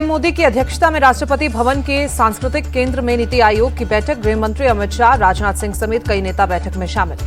मोदी की अध्यक्षता में राष्ट्रपति भवन के सांस्कृतिक केंद्र में नीति आयोग की बैठक। गृह मंत्री अमित शाह, राजनाथ सिंह समेत कई नेता बैठक में शामिल।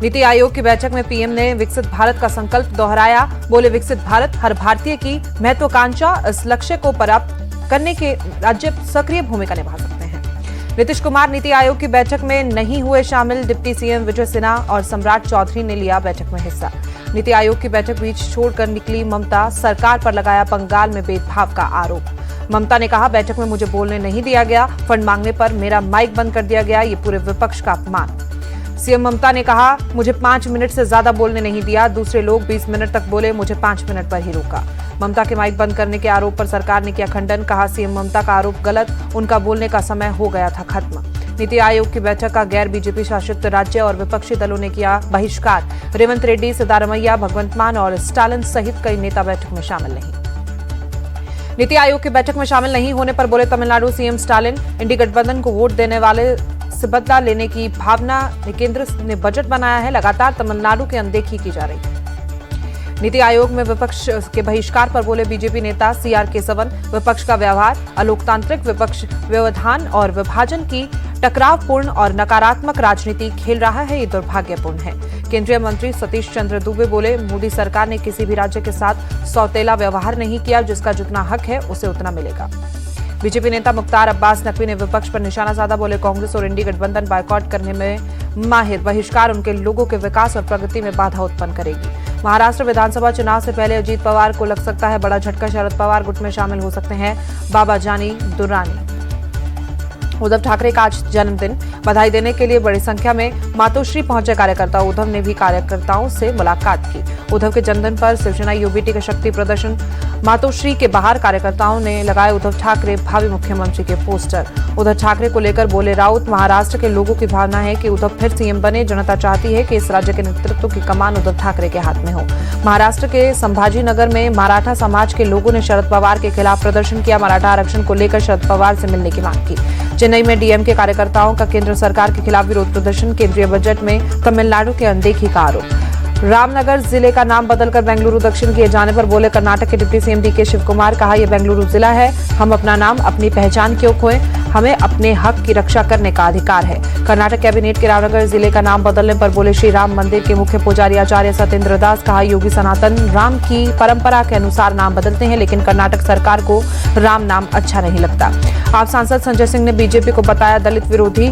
नीति आयोग की बैठक में पीएम ने विकसित भारत का संकल्प दोहराया। बोले, विकसित भारत हर भारतीय की महत्वाकांक्षा। इस लक्ष्य को प्राप्त करने के राज्य सक्रिय भूमिका निभा सकते हैं। नीतीश कुमार नीति आयोग की बैठक में नहीं हुए शामिल। डिप्टी सीएम विजय सिन्हा और सम्राट चौधरी ने लिया बैठक में हिस्सा। नीति आयोग की बैठक बीच छोड़कर निकली ममता, सरकार पर लगाया बंगाल में भेदभाव का आरोप। ममता ने कहा, बैठक में मुझे बोलने नहीं दिया गया, फंड मांगने पर मेरा माइक बंद कर दिया गया, ये पूरे विपक्ष का अपमान। सीएम ममता ने कहा, मुझे 5 मिनट से ज्यादा बोलने नहीं दिया, दूसरे लोग 20 मिनट तक बोले, मुझे 5 मिनट पर ही रोका। ममता के माइक बंद करने के आरोप पर सरकार ने किया खंडन। कहा, सीएम ममता का आरोप गलत, उनका बोलने का समय हो गया था खत्म। नीति आयोग की बैठक का गैर बीजेपी शासित राज्य और विपक्षी दलों ने किया बहिष्कार। रेवंत रेड्डी, सिद्धारमैया, भगवंत मान और स्टालिन सहित कई नेता बैठक में शामिल नहीं। नीति आयोग की बैठक में शामिल नहीं होने पर बोले तमिलनाडु सीएम स्टालिन, इंडी गठबंधन को वोट देने वाले से बदला लेने की भावना केंद्र ने बजट बनाया है, लगातार तमिलनाडु की अनदेखी की जा रही है। नीति आयोग में विपक्ष के बहिष्कार पर बोले बीजेपी नेता सीआर केसवन, विपक्ष का व्यवहार अलोकतांत्रिक, विपक्ष व्यवधान और विभाजन की टकरावपूर्ण और नकारात्मक राजनीति खेल रहा है, ये दुर्भाग्यपूर्ण है। केंद्रीय मंत्री सतीश चंद्र दुबे बोले, मोदी सरकार ने किसी भी राज्य के साथ सौतेला व्यवहार नहीं किया, जिसका जितना हक है उसे उतना मिलेगा। बीजेपी नेता मुख्तार अब्बास नकवी ने विपक्ष पर निशाना साधा। बोले, कांग्रेस और इंडी गठबंधन बायकॉट करने में माहिर, बहिष्कार उनके लोगों के विकास और प्रगति में बाधा उत्पन्न करेगी। महाराष्ट्र विधानसभा चुनाव से पहले अजीत पवार को लग सकता है बड़ा झटका, शरद पवार गुट में शामिल हो सकते हैं बाबा जानी दुर्रानी। उद्धव ठाकरे का आज जन्मदिन, बधाई देने के लिए बड़ी संख्या में मातोश्री पहुंचे कार्यकर्ता। उद्धव ने भी कार्यकर्ताओं से मुलाकात की। उद्धव के जन्मदिन पर शिवसेना यूबीटी के शक्ति प्रदर्शन, मातोश्री के बाहर कार्यकर्ताओं ने लगाए उद्धव ठाकरे भावी मुख्यमंत्री के पोस्टर। उद्धव ठाकरे को लेकर बोले राउत, महाराष्ट्र के लोगों की भावना है कि उद्धव फिर सीएम बने। जनता चाहती है कि इस राज्य के नेतृत्व की कमान उद्धव ठाकरे के हाथ में हो। महाराष्ट्र के संभाजी नगर में मराठा समाज के लोगों ने शरद पवार के खिलाफ प्रदर्शन किया। मराठा आरक्षण को लेकर शरद पवार से मिलने की मांग की। चेन्नई में डीएमके कार्यकर्ताओं का केंद्र सरकार के खिलाफ विरोध प्रदर्शन। केंद्रीय बजट में तमिलनाडु की अनदेखी का आरोप। रामनगर जिले का नाम बदलकर बेंगलुरु दक्षिण किए जाने पर बोले कर्नाटक के deputy CM DK Shivakumar. कहा, यह बेंगलुरु जिला है, हम अपना नाम अपनी पहचान क्यों खोएं, हमें अपने हक की रक्षा करने का अधिकार है। कर्नाटक कैबिनेट के रामनगर जिले का नाम बदलने पर बोले श्री राम मंदिर के मुख्य पुजारी आचार्य सत्येंद्र दास। कहा, योगी सनातन राम की परंपरा के अनुसार नाम बदलते हैं, लेकिन कर्नाटक सरकार को राम नाम अच्छा नहीं लगता। आप सांसद संजय सिंह ने बीजेपी को बताया दलित विरोधी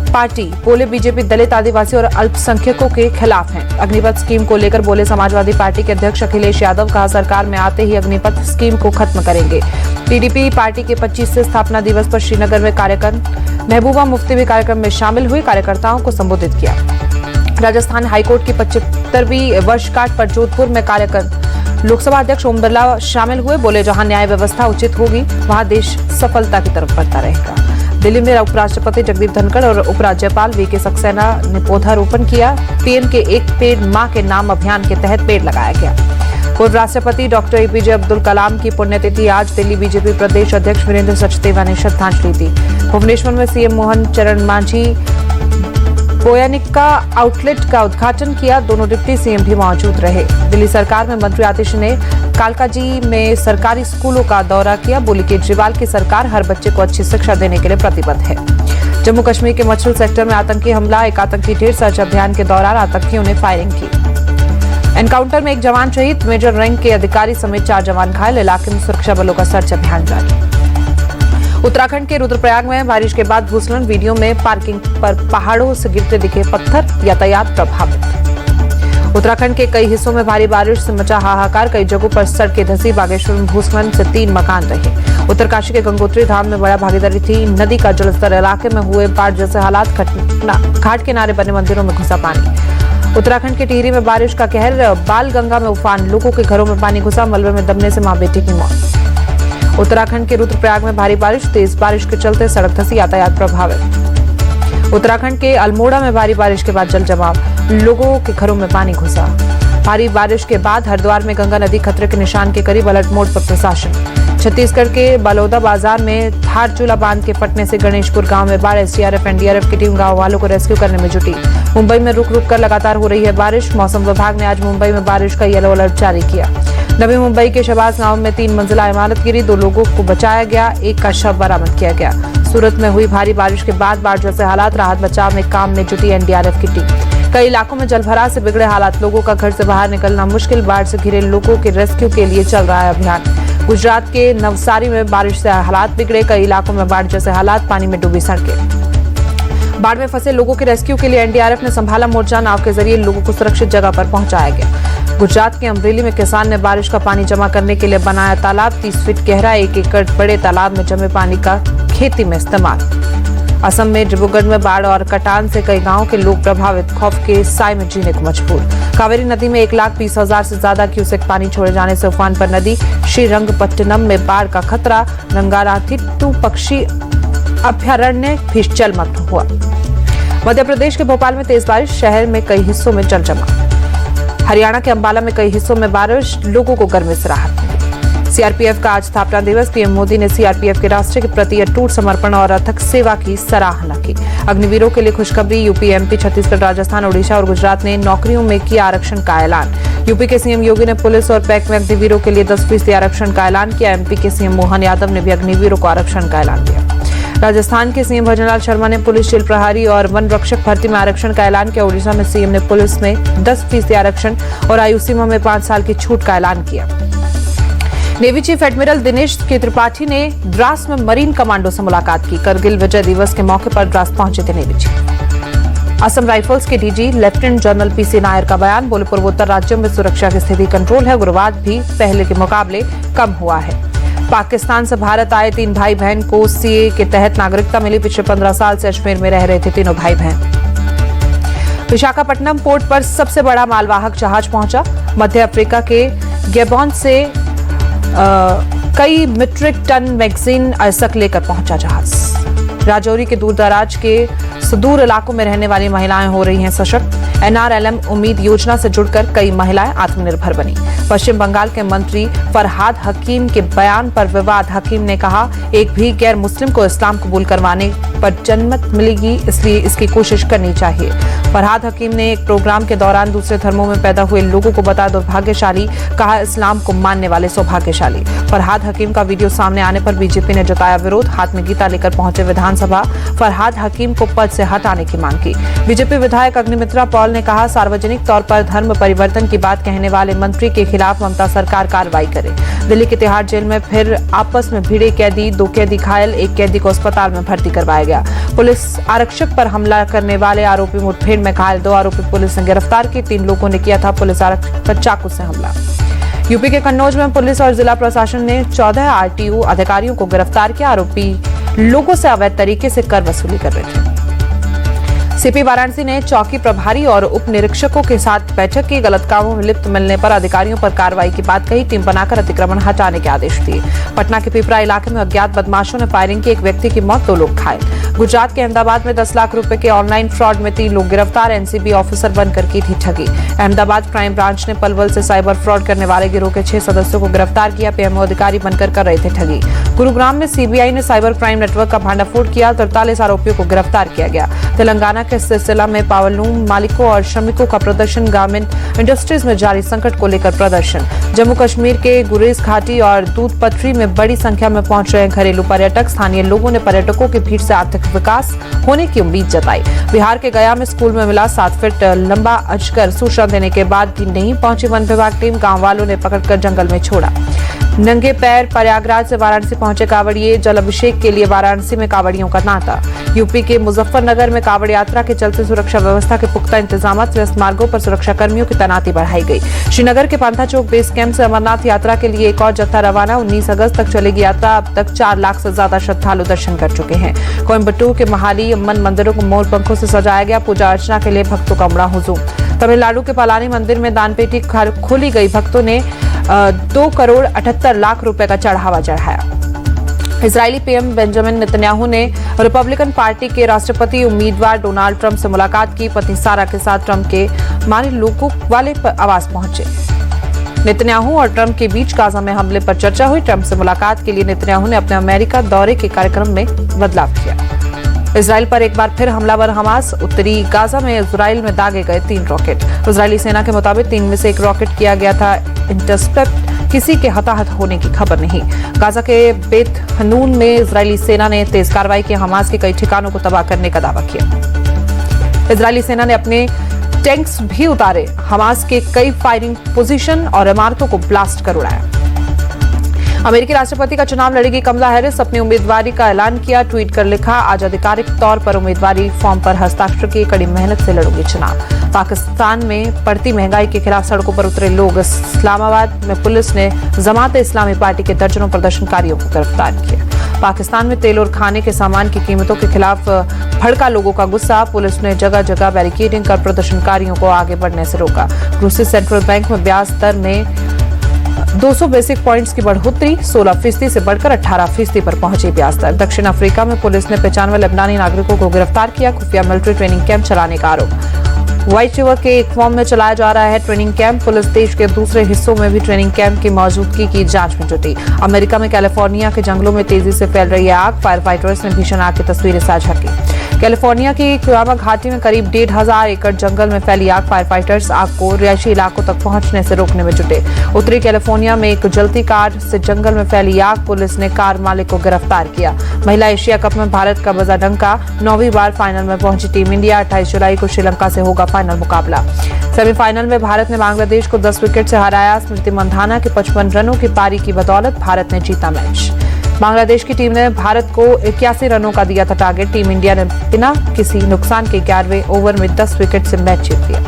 पार्टी। बोले, बीजेपी दलित, आदिवासी और अल्पसंख्यकों के खिलाफ है। अग्निपथ स्कीम को लेकर बोले समाजवादी पार्टी के अध्यक्ष अखिलेश यादव। कहा, सरकार में आते ही अग्निपथ स्कीम को खत्म करेंगे। टीडीपी पार्टी के 25वें स्थापना दिवस पर श्रीनगर में कार्यक्रम, महबूबा मुफ्ती भी कार्यक्रम में शामिल हुई, कार्यकर्ताओं को संबोधित किया। राजस्थान हाईकोर्ट की 75वीं वर्षगांठ पर जोधपुर में कार्यक्रम, लोकसभा अध्यक्ष ओम बिरला शामिल हुए। बोले, जहां न्याय व्यवस्था उचित होगी वहां देश सफलता की तरफ बढ़ता रहेगा। दिल्ली में उपराष्ट्रपति जगदीप धनखड़ और उपराज्यपाल वीके सक्सेना ने पौधारोपण किया। पीएम के एक पेड़ मां के नाम अभियान के तहत पेड़ लगाया गया। पूर्व राष्ट्रपति डॉक्टर एपीजे अब्दुल कलाम की पुण्यतिथि आज। दिल्ली बीजेपी प्रदेश अध्यक्ष वीरेंद्र सचदेवा ने श्रद्धांजलि दी। भुवनेश्वर में सीएम मोहन चरण मांझी बोयानिका आउटलेट का उद्घाटन किया। दोनों डिप्टी सीएम भी मौजूद रहे। दिल्ली सरकार में मंत्री आतिश ने कालकाजी में सरकारी स्कूलों का दौरा किया। बोली, केजरीवाल की सरकार हर बच्चे को अच्छी शिक्षा देने के लिए प्रतिबद्ध है। जम्मू कश्मीर के मछल सेक्टर में आतंकी हमला, एक आतंकी ढेर सर्च अभियान के दौरान आतंकियों ने फायरिंग की। एनकाउंटर में एक जवान शहीद, मेजर रैंक के अधिकारी समेत 4 जवान घायल। इलाके में सुरक्षा बलों का सर्च अभियान जारी। उत्तराखंड के रुद्रप्रयाग में बारिश के बाद भूस्खलन, वीडियो में पार्किंग पर पहाड़ों से गिरते दिखे पत्थर, यातायात प्रभावित। उत्तराखंड के कई हिस्सों में भारी बारिश से मचा हाहाकार, कई जगहों पर सड़कें धंसी। बागेश्वर में भूस्खलन से 3 मकान रहे। उत्तरकाशी के गंगोत्री धाम में बड़ा भागीदारी थी। नदी का जलस्तर, इलाके में हुए बाढ़ जैसे हालात, घाट किनारे बने मंदिरों में घुसा पानी। उत्तराखंड के टिहरी में बारिश का कहर, बाल गंगा में उफान, लोगों के घरों में पानी घुसा। मलबे में दबने से मां बेटी की मौत। उत्तराखंड के रुद्रप्रयाग में भारी बारिश, तेज बारिश के चलते सड़क धंसी, यातायात प्रभावित। उत्तराखंड के अल्मोड़ा में भारी बारिश के बाद जल जमाव, लोगों के घरों में पानी घुसा। भारी बारिश के बाद हरिद्वार में गंगा नदी खतरे के निशान के करीब, अलर्ट मोड पर प्रशासन। छत्तीसगढ़ के बलौदा बाजार में धारचूला बांध के फटने से गणेशपुर गांव में बाढ़। एसडीआरएफ एनडीआरएफ की टीम गांव वालों को रेस्क्यू करने में जुटी। मुंबई में रुक रुक कर लगातार हो रही है बारिश। मौसम विभाग ने आज मुंबई में बारिश का येलो अलर्ट जारी किया। नवी मुंबई के शहबाज गांव में 3 मंजिला इमारत गिरी, 2 लोगों को बचाया गया, 1 का शव बरामद किया गया। सूरत में हुई भारी बारिश के बाद बाढ़ जैसे हालात, राहत बचाव में काम में जुटी एनडीआरएफ की टीम। कई इलाकों में जलभराव से बिगड़े हालात, लोगों का घर से बाहर निकलना मुश्किल। बाढ़ से घिरे लोगों के रेस्क्यू के लिए चल रहा है अभियान। गुजरात के नवसारी में बारिश से हालात बिगड़े, कई इलाकों में बाढ़ जैसे हालात, पानी में डूबी सड़कें। बाढ़ में फंसे लोगों के रेस्क्यू के लिए एनडीआरएफ ने संभाला मोर्चा। नाव के जरिए लोगों को सुरक्षित जगह पर पहुंचाया गया। गुजरात के अमरेली में किसान ने बारिश का पानी जमा करने के लिए बनाया तालाब। 30 फीट गहरा 1 एकड़ बड़े तालाब में जमे पानी का खेती में इस्तेमाल। असम में डिब्रूगढ़ में बाढ़ और कटान से कई गांवों के लोग प्रभावित, खौफ के साए में जीने को मजबूर। कावेरी नदी में 1,20,000 से ज्यादा क्यूसेक पानी छोड़े जाने से उफान पर नदी। श्रीरंगपट्टनम में बाढ़ का खतरा। रंगाराथिट्टू पक्षी अभ्यारण्य भी जलमग्न हुआ। मध्य प्रदेश के भोपाल में तेज बारिश, शहर में कई हिस्सों में जल जमा। हरियाणा के अंबाला में कई हिस्सों में बारिश, लोगों को गर्मी से राहत मिली। सीआरपीएफ का आज स्थापना दिवस। पीएम मोदी ने सीआरपीएफ के राष्ट्र के प्रति अटूट समर्पण और अथक सेवा की सराहना की। अग्निवीरों के लिए खुशखबरी। यूपी, एमपी, छत्तीसगढ़, राजस्थान, ओडिशा और गुजरात ने नौकरियों में किया आरक्षण का ऐलान। यूपी के सीएम योगी ने पुलिस और पैक में अग्निवीरों के लिए 10% आरक्षण का ऐलान किया। एमपी के सीएम मोहन यादव ने भी अग्निवीरों को आरक्षण का ऐलान किया। राजस्थान के सीएम भजनलाल शर्मा ने पुलिस, जेल प्रहरी और वन रक्षक भर्ती में आरक्षण का ऐलान किया। ओडिशा में सीएम ने पुलिस में 10% आरक्षण और आयु सीमा में 5 साल की छूट का ऐलान किया। नेवी चीफ एडमिरल दिनेश के त्रिपाठी ने द्रास में मरीन कमांडो से मुलाकात की। करगिल विजय दिवस के मौके पर द्रास पहुंचे थे नेवी चीफ। असम राइफल्स के DG lieutenant general PC Nair का बयान। बोले, पूर्वोत्तर राज्यों में सुरक्षा की स्थिति कंट्रोल है, उग्रवाद भी पहले के मुकाबले कम हुआ है। पाकिस्तान से भारत आए 3 भाई बहन को सीए के तहत नागरिकता मिली। पिछले 15 साल से अजमेर में रह रहे थे तीनों भाई बहन। विशाखापट्टनम पोर्ट पर सबसे बड़ा मालवाहक जहाज पहुंचा। मध्य अफ्रीका के गैबोन से कई मीट्रिक टन मैगजीन अयस्क लेकर पहुंचा जहाज। राजौरी के दूरदराज के सुदूर इलाकों में रहने वाली महिलाएं हो रही हैं सशक्त। एनआरएलएम उम्मीद योजना से जुड़कर कई महिलाएं आत्मनिर्भर बनी। पश्चिम बंगाल के मंत्री फरहाद हकीम के बयान पर विवाद। हकीम ने कहा, एक भी गैर मुस्लिम को इस्लाम कबूल करवाने पर जन्नत मिलेगी, इसलिए इसकी कोशिश करनी चाहिए। फरहाद हकीम ने एक प्रोग्राम के दौरान दूसरे धर्मों में पैदा हुए लोगों को बताया दुर्भाग्यशाली, कहा इस्लाम को मानने वाले सौभाग्यशाली। फरहाद हकीम का वीडियो सामने आने पर बीजेपी ने जताया विरोध। हाथ में गीता लेकर पहुंचे विधानसभा। फरहाद हकीम को पद से हटाने की मांग की। बीजेपी विधायक अग्निमित्रा पॉल ने कहा, सार्वजनिक तौर पर धर्म परिवर्तन की बात कहने वाले मंत्री के खिलाफ ममता सरकार कार्रवाई करे। दिल्ली के तिहाड़ जेल में फिर आपस में भिड़े कैदी, 2 कैदी घायल, 1 कैदी को अस्पताल में भर्ती करवाया गया। पुलिस आरक्षक पर हमला करने वाले आरोपी मुठभेड़ में घायल, 2 आरोपी पुलिस ने गिरफ्तार किए। 3 लोगों ने किया था पुलिस आरक्षक पर चाकू से हमला। यूपी के कन्नौज में पुलिस और जिला प्रशासन ने 14 आरटीओ अधिकारियों को गिरफ्तार किया। आरोपी लोगों से अवैध तरीके से कर वसूली कर रहे थे। सीपी वाराणसी ने चौकी प्रभारी और उप निरीक्षकों के साथ बैठक की। गलत कामों में लिप्त मिलने पर अधिकारियों पर कार्रवाई की बात कही। टीम बनाकर अतिक्रमण हटाने के आदेश दिए। पटना के पिपरा इलाके में अज्ञात बदमाशों ने फायरिंग की, 1 व्यक्ति की मौत, 2 लोग घायल। गुजरात के अहमदाबाद में 10 लाख रुपए के ऑनलाइन फ्रॉड में 3 लोग गिरफ्तार। एनसीबी ऑफिसर बनकर की थी ठगी। अहमदाबाद क्राइम ब्रांच ने पलवल से साइबर फ्रॉड करने वाले गिरोह के 6 सदस्यों को गिरफ्तार किया। पीएमओ अधिकारी बनकर कर रहे थे ठगी। गुरुग्राम में सीबीआई ने साइबर क्राइम नेटवर्क का भांडाफोड़ किया। 43 आरोपियों को गिरफ्तार किया गया। तेलंगाना के सिलसिला में पावरलूम मालिकों और श्रमिकों का प्रदर्शन। गारमेंट इंडस्ट्रीज में जारी संकट को लेकर प्रदर्शन। जम्मू कश्मीर के गुरेज घाटी और दूध पथरी में बड़ी संख्या में पहुंच रहे घरेलू पर्यटक। स्थानीय लोगों ने पर्यटकों की भीड़ से आर्थिक विकास होने की उम्मीद जताई। बिहार के गया में स्कूल में मिला 7 फीट लंबा अजगर। सूचना देने के बाद भी नहीं पहुंची वन विभाग टीम। गांव वालों ने पकड़कर जंगल में छोड़ा। नंगे पैर प्रयागराज से वाराणसी पहुंचे कांवड़िए। जल अभिषेक के लिए वाराणसी में कांवड़ियों का तांता। यूपी के मुजफ्फरनगर में कांवड़ यात्रा के चलते सुरक्षा व्यवस्था के पुख्ता इंतजाम। व्यस्त मार्गों पर सुरक्षा कर्मियों की तैनाती बढ़ाई गई। श्रीनगर के पांथा चौक बेस कैंप से अमरनाथ यात्रा के लिए एक और जत्था रवाना। 19 अगस्त तक चलेगी यात्रा। अब तक 4 लाख से ज्यादा श्रद्धालु दर्शन कर चुके हैं। कोयम्बटूर के महाली अम्मन मंदिरों को मोर पंखों से सजाया गया। पूजा अर्चना के लिए भक्तों का उमड़ा हुजूम। तमिलनाडु के पालानी मंदिर में दानपेटी खोली गई। भक्तों ने 2 करोड़ 78 लाख रुपए का चढ़ावा चढ़ाया। इजरायली पीएम बेंजामिन नेतन्याहू ने रिपब्लिकन पार्टी के राष्ट्रपति उम्मीदवार डोनाल्ड ट्रंप से मुलाकात की। पत्नी सारा के साथ ट्रंप के मानी लोगों वाले आवास पहुंचे। नेतन्याहू और ट्रंप के बीच गाजा में हमले पर चर्चा हुई। ट्रंप से मुलाकात के लिए नेतन्याहू ने अपने अमेरिका दौरे के कार्यक्रम में बदलाव किया। इजराइल पर एक बार फिर हमलावर हमास। उत्तरी गाजा में इजराइल में दागे गए 3 रॉकेट। इजरायली सेना के मुताबिक 3 में से 1 रॉकेट किया गया था इंटरसेप्ट। किसी के हताहत होने की खबर नहीं। गाजा के बेत हनून में इजरायली सेना ने तेज कार्रवाई की। हमास के कई ठिकानों को तबाह करने का दावा किया। इजरायली सेना ने अपने टैंक्स भी उतारे। हमास के कई फायरिंग पोजीशन और इमारतों को ब्लास्ट कर उड़ाया। अमेरिकी राष्ट्रपति का चुनाव लड़ेगी कमला हैरिस। अपनी उम्मीदवारी का ऐलान किया। ट्वीट कर लिखा, आज आधिकारिक तौर पर उम्मीदवारी फॉर्म पर हस्ताक्षर किए। कड़ी मेहनत से लड़ूंगी चुनाव। पाकिस्तान में बढ़ती महंगाई के खिलाफ सड़कों पर उतरे लोग। इस्लामाबाद में पुलिस ने जमात-ए इस्लामी पार्टी के दर्जनों प्रदर्शनकारियों को गिरफ्तार किया। पाकिस्तान में तेल और खाने के सामान की कीमतों के खिलाफ भड़का लोगों का गुस्सा। पुलिस ने जगह जगह बैरिकेडिंग कर प्रदर्शनकारियों को आगे बढ़ने से रोका। रूसी सेंट्रल बैंक में ब्याज दर में 200 बेसिक पॉइंट्स की बढ़ोतरी। 16% से बढ़कर 18% पर पहुंची ब्याज दर। दक्षिण अफ्रीका में पुलिस ने 95 लेबनानी नागरिकों को गिरफ्तार किया। खुफिया मिलिट्री ट्रेनिंग कैंप चलाने का आरोप। व्हाइट रिवर के एक फॉर्म में चलाया जा रहा है ट्रेनिंग कैंप। पुलिस देश के दूसरे हिस्सों में भी ट्रेनिंग कैंप की मौजूदगी की जांच में जुटी। अमेरिका में कैलिफोर्निया के जंगलों में तेजी से फैल रही है आग। फायर फाइटर्स ने भीषण आग की तस्वीरें साझा की। कैलिफोर्निया की कुयामा घाटी में करीब 1,500 एकड़ जंगल में फैली आग। फायर फाइटर्स आग को रिहायशी इलाकों तक पहुंचने से रोकने में जुटे। उत्तरी कैलिफोर्निया में एक जलती कार से जंगल में फैली आग। पुलिस ने कार मालिक को गिरफ्तार किया। महिला एशिया कप में भारत का बजा डंका। 9वीं बार फाइनल में पहुंची टीम इंडिया। 28 जुलाई को श्रीलंका से होगा फाइनल मुकाबला। सेमीफाइनल में भारत ने बांग्लादेश को 10 विकेट से हराया। स्मृति मंधाना के 55 रनों की पारी की बदौलत भारत ने जीता मैच। बांग्लादेश की टीम ने भारत को 81 रनों का दिया था टारगेट। टीम इंडिया ने बिना किसी नुकसान के 11वें ओवर में 10 विकेट से मैच जीत लिया।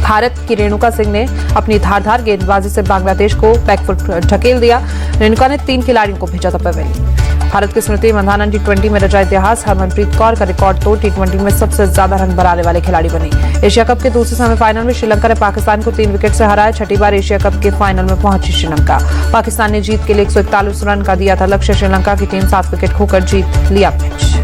भारत की रेणुका सिंह ने अपनी धारदार गेंदबाजी से बांग्लादेश को बैकफुट ढकेल दिया। रेणुका ने 3 खिलाड़ियों को भेजा था पवेलियन। भारत की स्मृति मंधाना T20 में रचा इतिहास। हरमनप्रीत कौर का रिकॉर्ड तोड़ T20 में सबसे ज्यादा रन बनाने वाले खिलाड़ी बनी। एशिया कप के दूसरे सेमीफाइनल में श्रीलंका ने पाकिस्तान को 3 विकेट से हराया। 6ठी बार एशिया कप के फाइनल में पहुंची श्रीलंका। पाकिस्तान ने जीत के लिए 141 रन का दिया था लक्ष्य। श्रीलंका की टीम 7 विकेट खोकर जीत लिया मैच।